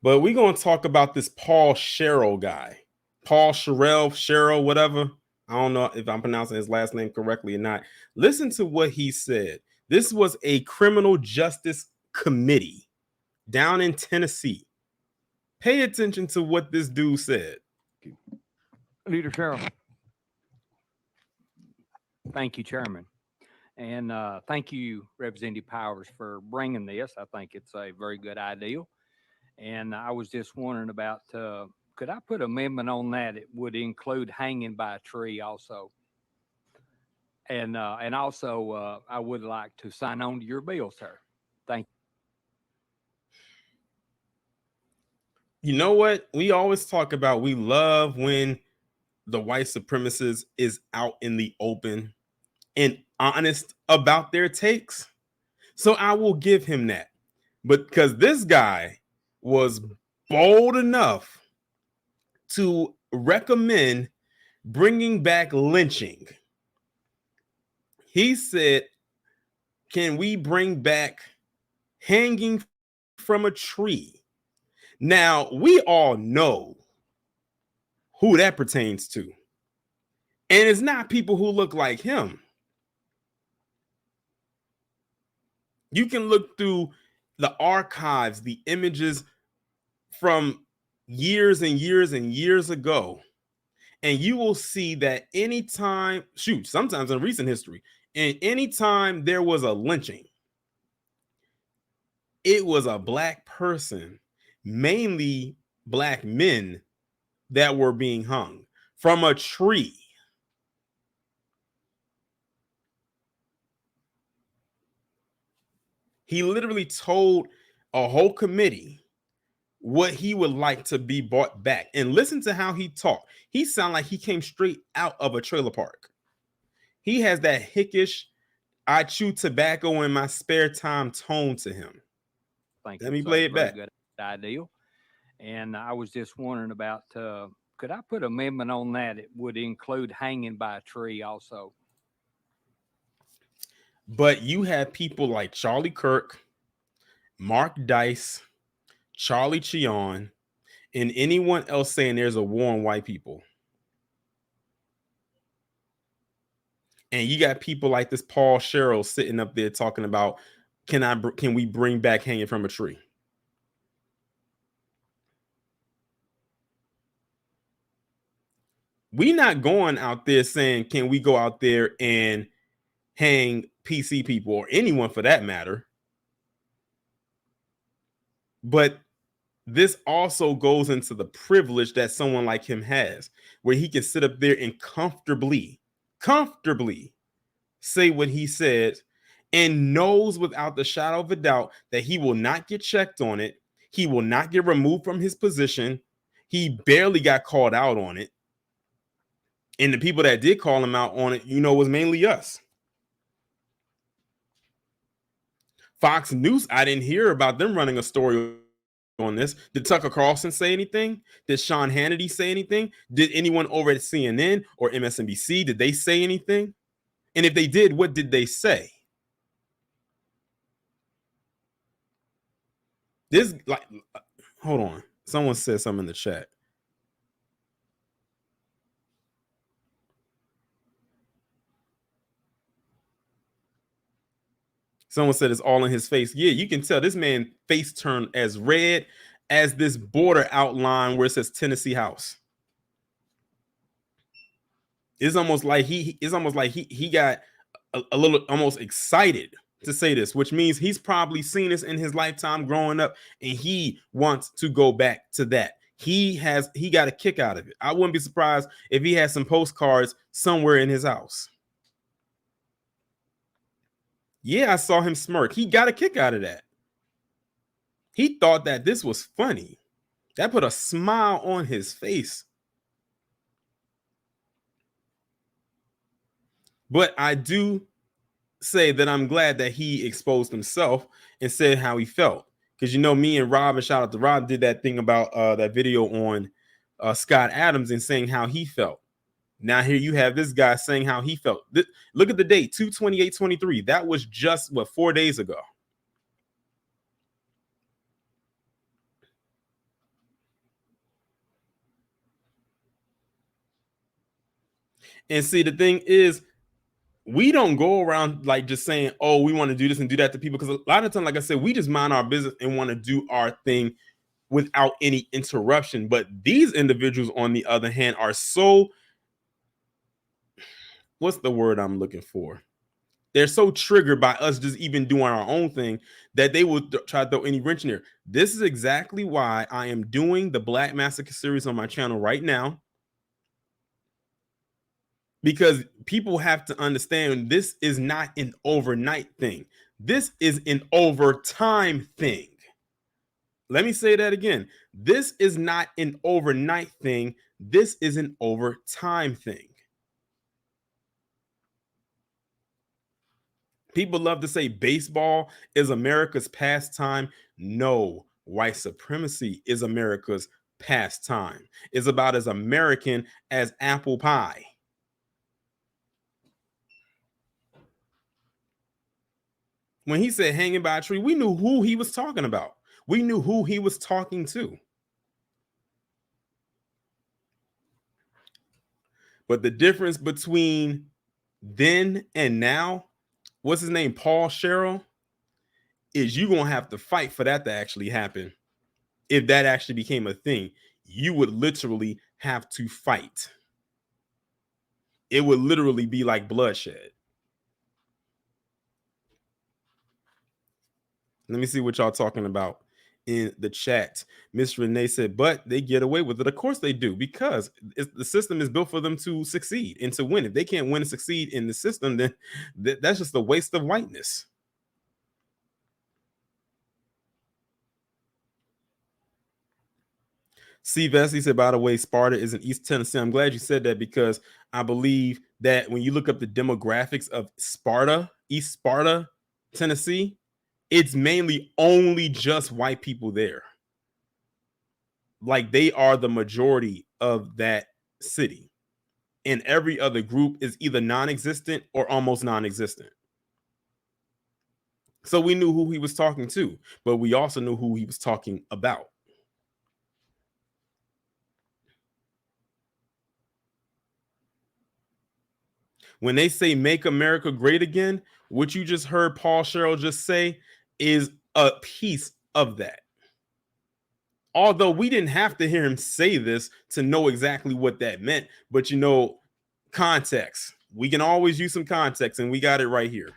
But we're going to talk about this Paul Sherrell guy. Sherrell, whatever. I don't know if I'm pronouncing his last name correctly or not. Listen to what he said. This was a criminal justice committee down in Tennessee. Pay attention to what this dude said. Leader Sherrell. Thank you, Chairman. And thank you, Representative Powers, for bringing this. I think it's a very good idea. And I was just wondering about could I put amendment on that? It would include hanging by a tree also. And also, I would like to sign on to your bill, sir. Thank You know what? We always talk about we love when the white supremacist is out in the open and honest about their takes. So I will give him that. But because this guy was bold enough to recommend bringing back lynching, he said, can we bring back hanging from a tree? Now, we all know who that pertains to. And it's not people who look like him. You can look through the archives, the images from years and years and years ago, and you will see that anytime, sometimes in recent history, and anytime there was a lynching, it was a black person, mainly black men, that were being hung from a tree. He literally told a whole committee what he would like to be brought back. And listen to how he talked. He sounded like he came straight out of a trailer park. He has that hickish, I chew tobacco in my spare time tone to him. Thank Let you. me It's a play it very back. good idea. And I was just wondering about could I put amendment on that? It would include hanging by a tree also. But you have people like Charlie Kirk, Mark Dice, Charlie Cheon, and anyone else saying there's a war on white people. And you got people like this Paul Sherrell sitting up there talking about, can we bring back hanging from a tree? We not going out there saying, can we go out there and hang PC people or anyone for that matter? But this also goes into the privilege that someone like him has, where he can sit up there and comfortably say what he says and knows without the shadow of a doubt that he will not get checked on it. He will not get removed from his position. He barely got called out on it. And the people that did call him out on it, was mainly us. Fox News, I didn't hear about them running a story on this. Did Tucker Carlson say anything? Did Sean Hannity say anything? Did anyone over at CNN or MSNBC, did they say anything? And if they did, what did they say? This, like, hold on. Someone said something in the chat. Someone said it's all in his face. Yeah, you can tell this man face turned as red as this border outline where it says Tennessee House. It's almost like he got a little almost excited to say this, which means he's probably seen this in his lifetime growing up, and he wants to go back to that. He got a kick out of it. I wouldn't be surprised if he had some postcards somewhere in his house. Yeah, I saw him smirk. He got a kick out of that. He thought that this was funny. That put a smile on his face. But I do say that I'm glad that he exposed himself and said how he felt. Because, me and Rob, and shout out to Rob, did that thing about that video on Scott Adams and saying how he felt. Now here you have this guy saying how he felt. Look at the date, 2/28/23. That was just, 4 days ago. And see, the thing is, we don't go around like just saying, oh, we want to do this and do that to people. Because a lot of times, like I said, we just mind our business and want to do our thing without any interruption. But these individuals, on the other hand, are so, what's the word I'm looking for? They're so triggered by us just even doing our own thing that they will try to throw any wrench in there. This is exactly why I am doing the Black Massacre series on my channel right now, because people have to understand this is not an overnight thing. This is an overtime thing. Let me say that again. This is not an overnight thing. This is an overtime thing. People love to say baseball is America's pastime. No, white supremacy is America's pastime. It's about as American as apple pie. When he said hanging by a tree, we knew who he was talking about. We knew who he was talking to. But the difference between then and now, what's his name? Paul Sherrell, is you gonna have to fight for that to actually happen. If that actually became a thing, you would literally have to fight. It would literally be like bloodshed. Let me see what y'all talking about in the chat. Miss Renee said, but they get away with it. Of course they do, because the system is built for them to succeed and to win. If they can't win and succeed in the system, then that's just a waste of whiteness. C. Vesey said, by the way, Sparta is in East Tennessee. I'm glad you said that, because I believe that when you look up the demographics of Sparta, East Sparta, Tennessee, it's mainly only just white people there. Like, they are the majority of that city. And every other group is either non-existent or almost non-existent. So we knew who he was talking to, but we also knew who he was talking about. When they say make America great again, what you just heard Paul Sherrell just say is a piece of that. Although we didn't have to hear him say this to know exactly what that meant, but context. We can always use some context, and we got it right here.